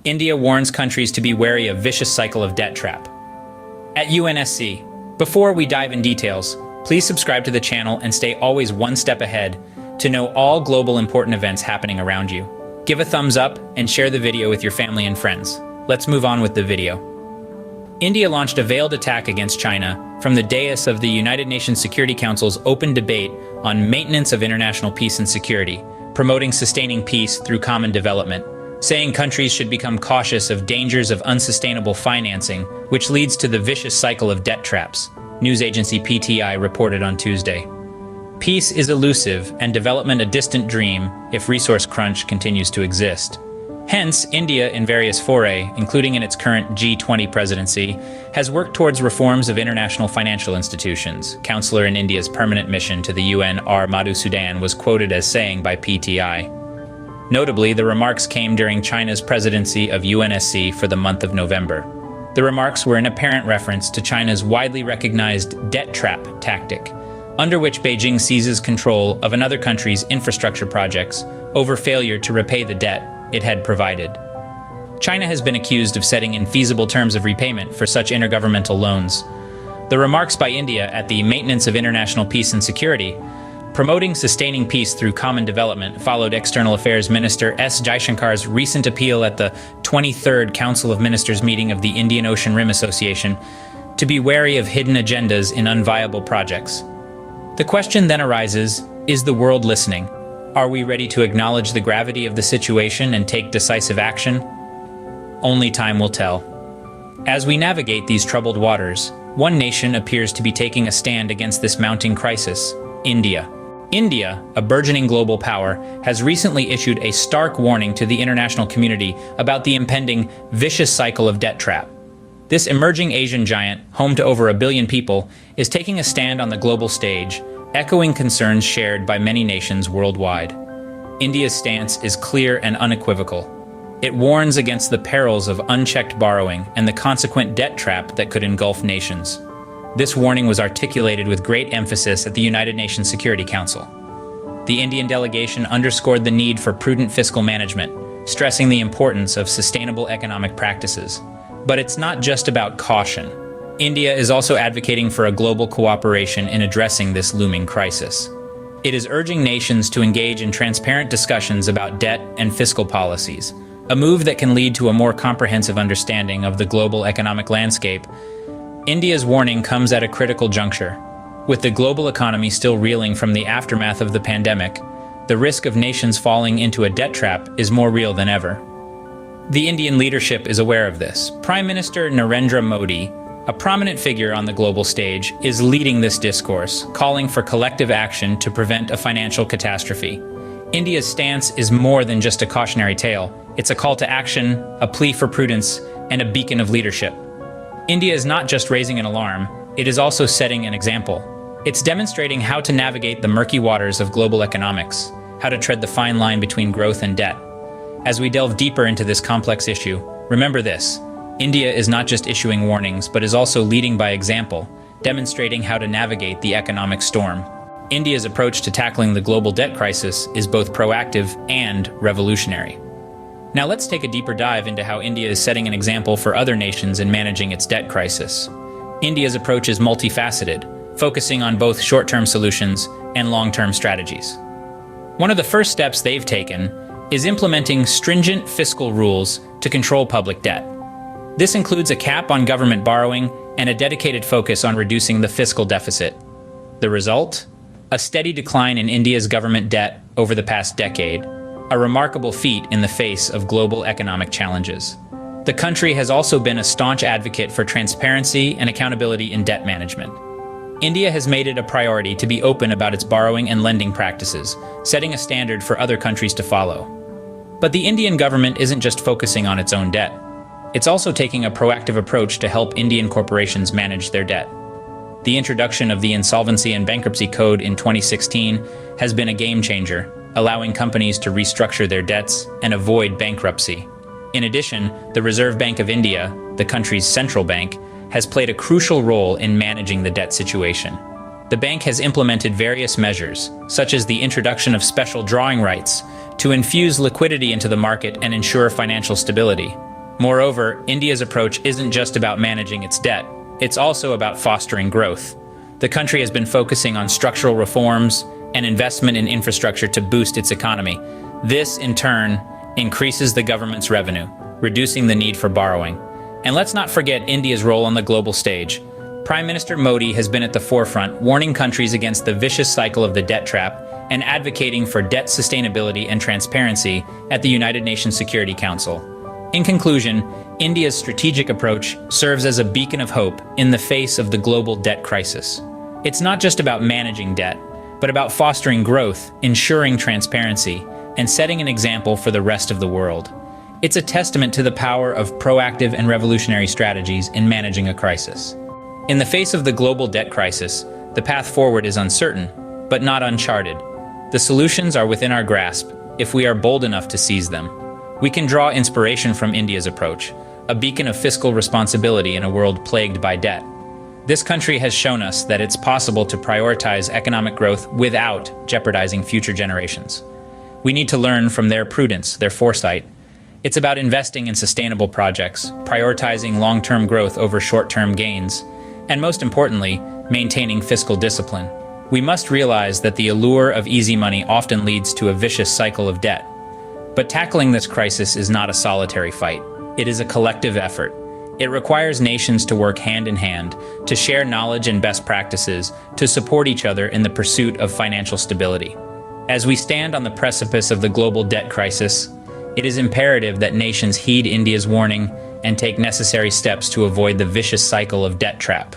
India warns countries to be wary of vicious cycle of debt trap. At UNSC, before we dive in details, please subscribe to the channel and stay always one step ahead to know all global important events happening around you. Give a thumbs up and share the video with your family and friends. Let's move on with the video. India launched a veiled attack against China from the dais of the United Nations Security Council's open debate on maintenance of international peace and security, promoting sustaining peace through common development, saying countries should become cautious of dangers of unsustainable financing, which leads to the vicious cycle of debt traps, news agency PTI reported on Tuesday. Peace is elusive and development a distant dream if resource crunch continues to exist. Hence, India, in various foray, including in its current G20 presidency, has worked towards reforms of international financial institutions. Counselor in India's permanent mission to the UN R. Madhusudan was quoted as saying by PTI. Notably, the remarks came during China's presidency of UNSC for the month of November. The remarks were in apparent reference to China's widely recognized debt trap tactic, under which Beijing seizes control of another country's infrastructure projects over failure to repay the debt it had provided. China has been accused of setting infeasible terms of repayment for such intergovernmental loans. The remarks by India at the Maintenance of International Peace and Security, promoting sustaining peace through common development, followed External Affairs Minister S. Jaishankar's recent appeal at the 23rd Council of Ministers meeting of the Indian Ocean Rim Association to be wary of hidden agendas in unviable projects. The question then arises, is the world listening? Are we ready to acknowledge the gravity of the situation and take decisive action? Only time will tell. As we navigate these troubled waters, one nation appears to be taking a stand against this mounting crisis: India. India, a burgeoning global power, has recently issued a stark warning to the international community about the impending vicious cycle of debt trap. This emerging Asian giant, home to over 1 billion people, is taking a stand on the global stage, echoing concerns shared by many nations worldwide. India's stance is clear and unequivocal. It warns against the perils of unchecked borrowing and the consequent debt trap that could engulf nations. This warning was articulated with great emphasis at the United Nations Security Council. The Indian delegation underscored the need for prudent fiscal management, stressing the importance of sustainable economic practices. But it's not just about caution. India is also advocating for a global cooperation in addressing this looming crisis. It is urging nations to engage in transparent discussions about debt and fiscal policies, a move that can lead to a more comprehensive understanding of the global economic landscape. India's warning comes at a critical juncture. With the global economy still reeling from the aftermath of the pandemic, the risk of nations falling into a debt trap is more real than ever. The Indian leadership is aware of this. Prime Minister Narendra Modi, a prominent figure on the global stage, is leading this discourse, calling for collective action to prevent a financial catastrophe. India's stance is more than just a cautionary tale. It's a call to action, a plea for prudence, and a beacon of leadership. India is not just raising an alarm, it is also setting an example. It's demonstrating how to navigate the murky waters of global economics, how to tread the fine line between growth and debt. As we delve deeper into this complex issue, remember this: India is not just issuing warnings, but is also leading by example, demonstrating how to navigate the economic storm. India's approach to tackling the global debt crisis is both proactive and revolutionary. Now let's take a deeper dive into how India is setting an example for other nations in managing its debt crisis. India's approach is multifaceted, focusing on both short-term solutions and long-term strategies. One of the first steps they've taken is implementing stringent fiscal rules to control public debt. This includes a cap on government borrowing and a dedicated focus on reducing the fiscal deficit. The result? A steady decline in India's government debt over the past decade, a remarkable feat in the face of global economic challenges. The country has also been a staunch advocate for transparency and accountability in debt management. India has made it a priority to be open about its borrowing and lending practices, setting a standard for other countries to follow. But the Indian government isn't just focusing on its own debt. It's also taking a proactive approach to help Indian corporations manage their debt. The introduction of the Insolvency and Bankruptcy Code in 2016 has been a game changer, allowing companies to restructure their debts and avoid bankruptcy. In addition, the Reserve Bank of India, the country's central bank, has played a crucial role in managing the debt situation. The bank has implemented various measures, such as the introduction of special drawing rights, to infuse liquidity into the market and ensure financial stability. Moreover, India's approach isn't just about managing its debt, it's also about fostering growth. The country has been focusing on structural reforms and investment in infrastructure to boost its economy. This, in turn, increases the government's revenue, reducing the need for borrowing. And let's not forget India's role on the global stage. Prime Minister Modi has been at the forefront, warning countries against the vicious cycle of the debt trap and advocating for debt sustainability and transparency at the United Nations Security Council. In conclusion, India's strategic approach serves as a beacon of hope in the face of the global debt crisis. It's not just about managing debt, but about fostering growth, ensuring transparency, and setting an example for the rest of the world. It's a testament to the power of proactive and revolutionary strategies in managing a crisis. In the face of the global debt crisis, the path forward is uncertain, but not uncharted. The solutions are within our grasp if we are bold enough to seize them. We can draw inspiration from India's approach, a beacon of fiscal responsibility in a world plagued by debt. This country has shown us that it's possible to prioritize economic growth without jeopardizing future generations. We need to learn from their prudence, their foresight. It's about investing in sustainable projects, prioritizing long-term growth over short-term gains, and most importantly, maintaining fiscal discipline. We must realize that the allure of easy money often leads to a vicious cycle of debt. But tackling this crisis is not a solitary fight. It is a collective effort. It requires nations to work hand in hand, to share knowledge and best practices, to support each other in the pursuit of financial stability. As we stand on the precipice of the global debt crisis, it is imperative that nations heed India's warning and take necessary steps to avoid the vicious cycle of debt trap.